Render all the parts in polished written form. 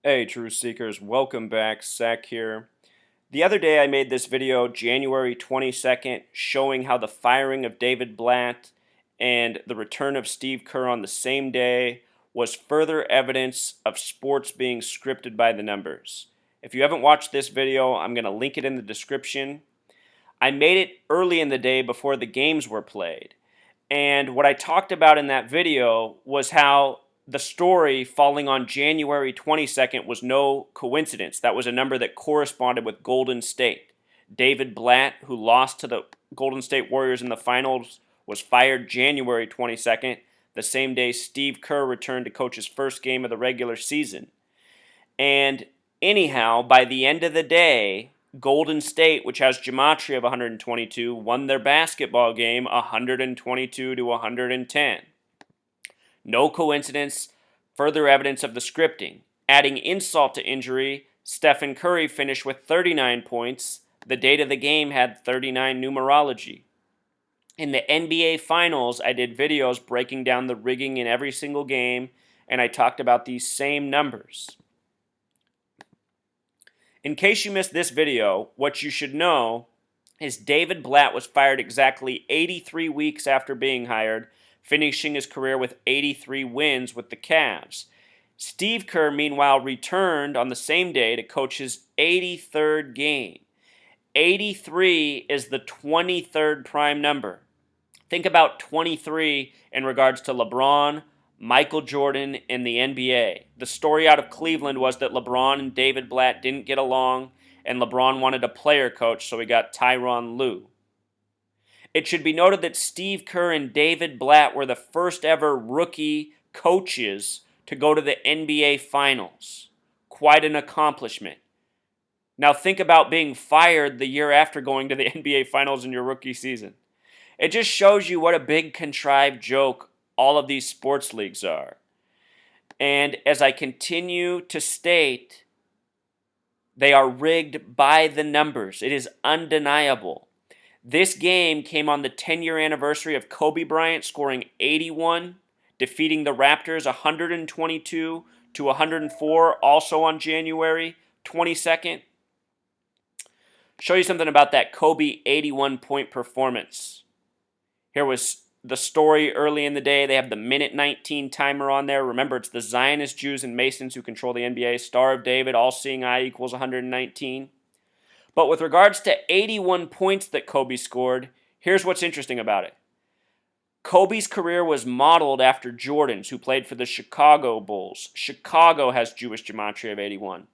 Hey, Truth Seekers, welcome back. Zach here. The other day I made this video, January 22nd, showing how the firing of David Blatt and the return of Steve Kerr on the same day was further evidence of sports being scripted by the numbers. If you haven't watched this video, I'm going to link it in the description. I made it early in the day before the games were played. And what I talked about in that video was how the story falling on January 22nd was no coincidence. That was a number that corresponded with Golden State. David Blatt, who lost to the Golden State Warriors in the finals, was fired January 22nd, the same day Steve Kerr returned to coach his first game of the regular season. And anyhow, by the end of the day, Golden State, which has gematria of 122, won their basketball game 122 to 110. No coincidence, further evidence of the scripting. Adding insult to injury, Stephen Curry finished with 39 points. The date of the game had 39 numerology. In the NBA Finals, I did videos breaking down the rigging in every single game, and I talked about these same numbers. In case you missed this video, what you should know is David Blatt was fired exactly 83 weeks after being hired, finishing his career with 83 wins with the Cavs. Steve Kerr, meanwhile, returned on the same day to coach his 83rd game. 83 is the 23rd prime number. Think about 23 in regards to LeBron, Michael Jordan, and the NBA. The story out of Cleveland was that LeBron and David Blatt didn't get along, and LeBron wanted a player coach, so he got Tyronn Lue. It should be noted that Steve Kerr and David Blatt were the first ever rookie coaches to go to the NBA Finals. Quite an accomplishment. Now think about being fired the year after going to the NBA Finals in your rookie season. It just shows you what a big contrived joke all of these sports leagues are. And as I continue to state, they are rigged by the numbers. It is undeniable. This game came on the 10-year anniversary of Kobe Bryant scoring 81, defeating the Raptors 122 to 104, also on January 22nd. Show you something about that Kobe 81-point performance. Here was the story early in the day. They have the minute 19 timer on there. Remember, it's the Zionist Jews and Masons who control the NBA. Star of David, all-seeing eye equals 119. But with regards to 81 points that Kobe scored, here's what's interesting about it. Kobe's career was modeled after Jordan's, who played for the Chicago Bulls. Chicago has Jewish gematria of 81.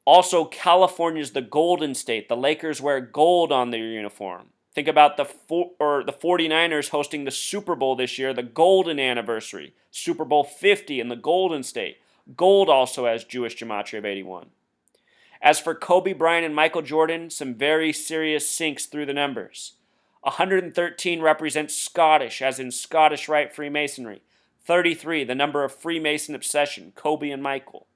Also, California's the Golden State. The Lakers wear gold on their uniform. Think about the 49ers hosting the Super Bowl this year, the golden anniversary. Super Bowl 50 in the Golden State. Gold also has Jewish gematria of 81. As for Kobe Bryant and Michael Jordan, some very serious sinks through the numbers. 113 represents Scottish, as in Scottish Rite Freemasonry. 33, the number of Freemason obsession, Kobe and Michael.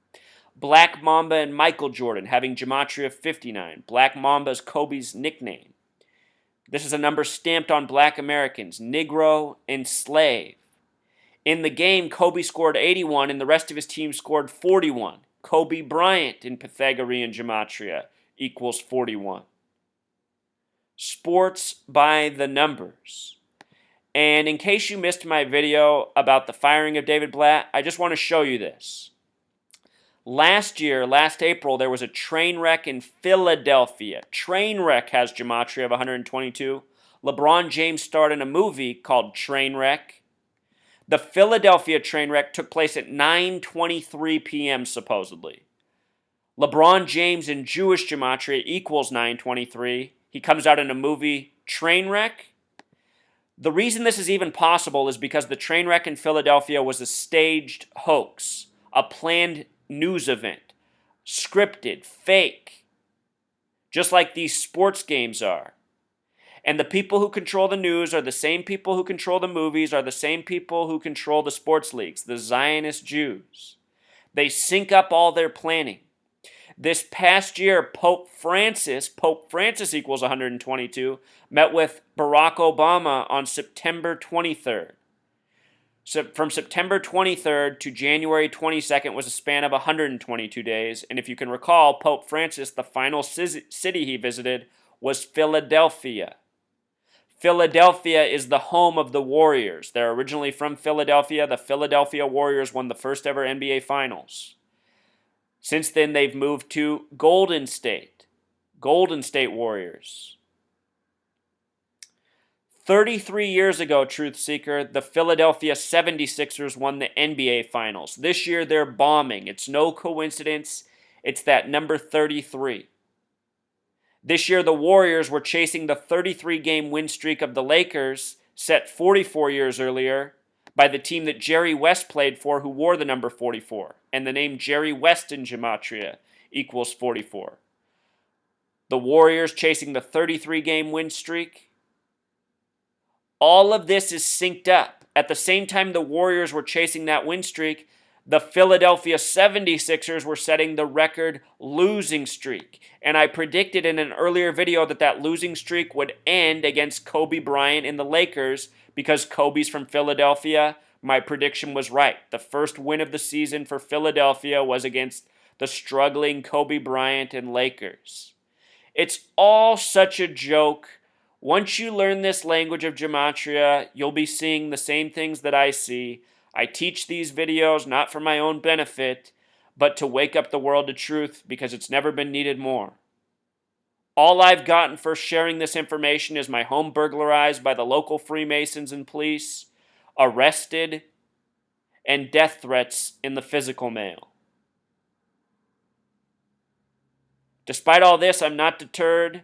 Black Mamba and Michael Jordan having gematria of 59. Black Mamba is Kobe's nickname. This is a number stamped on black Americans, Negro and slave. In the game, Kobe scored 81 and the rest of his team scored 41. Kobe Bryant in Pythagorean gematria equals 41. Sports by the numbers. And in case you missed my video about the firing of David Blatt, I just want to show you this. Last April, there was a train wreck in Philadelphia. Train wreck has gematria of 122. LeBron James starred in a movie called Trainwreck. The Philadelphia train wreck took place at 9:23 p.m. supposedly. LeBron James in Jewish gematria equals 923. He comes out in a movie, Trainwreck. The reason this is even possible is because the train wreck in Philadelphia was a staged hoax, a planned news event, scripted, fake, just like these sports games are. And the people who control the news are the same people who control the movies, are the same people who control the sports leagues, the Zionist Jews. They sync up all their planning. This past year, Pope Francis equals 122, met with Barack Obama on September 23rd. So from September 23rd to January 22nd was a span of 122 days. And if you can recall, Pope Francis, the final city he visited was Philadelphia. Philadelphia is the home of the Warriors. They're originally from Philadelphia. The Philadelphia Warriors won the first ever NBA Finals. Since then, they've moved to Golden State Warriors. 33 years ago, Truth Seeker, the Philadelphia 76ers won the NBA Finals. This year, they're bombing. It's no coincidence. It's that number 33. This year, the Warriors were chasing the 33-game win streak of the Lakers, set 44 years earlier, by the team that Jerry West played for, who wore the number 44. And the name Jerry West in Gematria equals 44. The Warriors chasing the 33-game win streak. All of this is synced up. At the same time the Warriors were chasing that win streak, the Philadelphia 76ers were setting the record losing streak. And I predicted in an earlier video that that losing streak would end against Kobe Bryant and the Lakers because Kobe's from Philadelphia. My prediction was right. The first win of the season for Philadelphia was against the struggling Kobe Bryant and Lakers. It's all such a joke. Once you learn this language of gematria, you'll be seeing the same things that I see. I teach these videos not for my own benefit, but to wake up the world to truth because it's never been needed more. All I've gotten for sharing this information is my home burglarized by the local Freemasons and police, arrested, and death threats in the physical mail. Despite all this, I'm not deterred.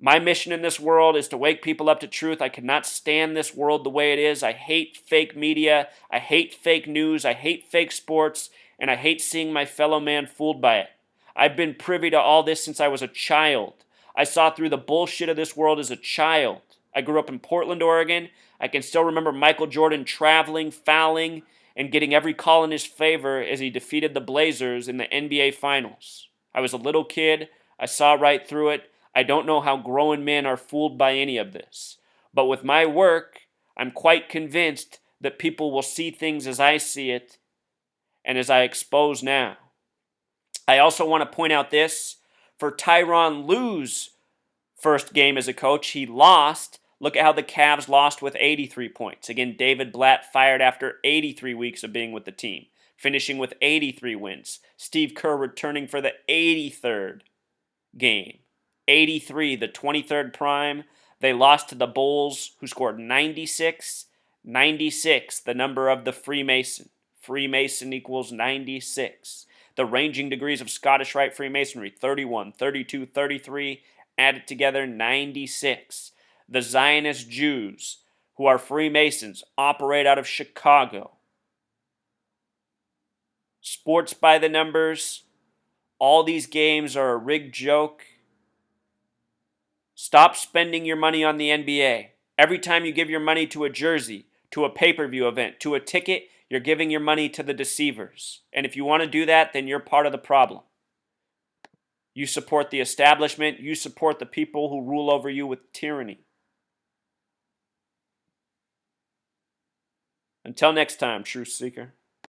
My mission in this world is to wake people up to truth. I cannot stand this world the way it is. I hate fake media. I hate fake news. I hate fake sports. And I hate seeing my fellow man fooled by it. I've been privy to all this since I was a child. I saw through the bullshit of this world as a child. I grew up in Portland, Oregon. I can still remember Michael Jordan traveling, fouling, and getting every call in his favor as he defeated the Blazers in the NBA Finals. I was a little kid. I saw right through it. I don't know how grown men are fooled by any of this. But with my work, I'm quite convinced that people will see things as I see it and as I expose now. I also want to point out this. For Tyronn Lue's first game as a coach, he lost. Look at how the Cavs lost with 83 points. Again, David Blatt fired after 83 weeks of being with the team, finishing with 83 wins. Steve Kerr returning for the 83rd game. 83, the 23rd prime. They lost to the Bulls, who scored 96. 96, the number of the Freemason. Freemason equals 96. The ranging degrees of Scottish Rite Freemasonry, 31, 32, 33, added together, 96. The Zionist Jews, who are Freemasons, operate out of Chicago. Sports by the numbers. All these games are a rigged joke. Stop spending your money on the NBA. Every time you give your money to a jersey, to a pay-per-view event, to a ticket, you're giving your money to the deceivers. And if you want to do that, then you're part of the problem. You support the establishment. You support the people who rule over you with tyranny. Until next time, Truth Seeker.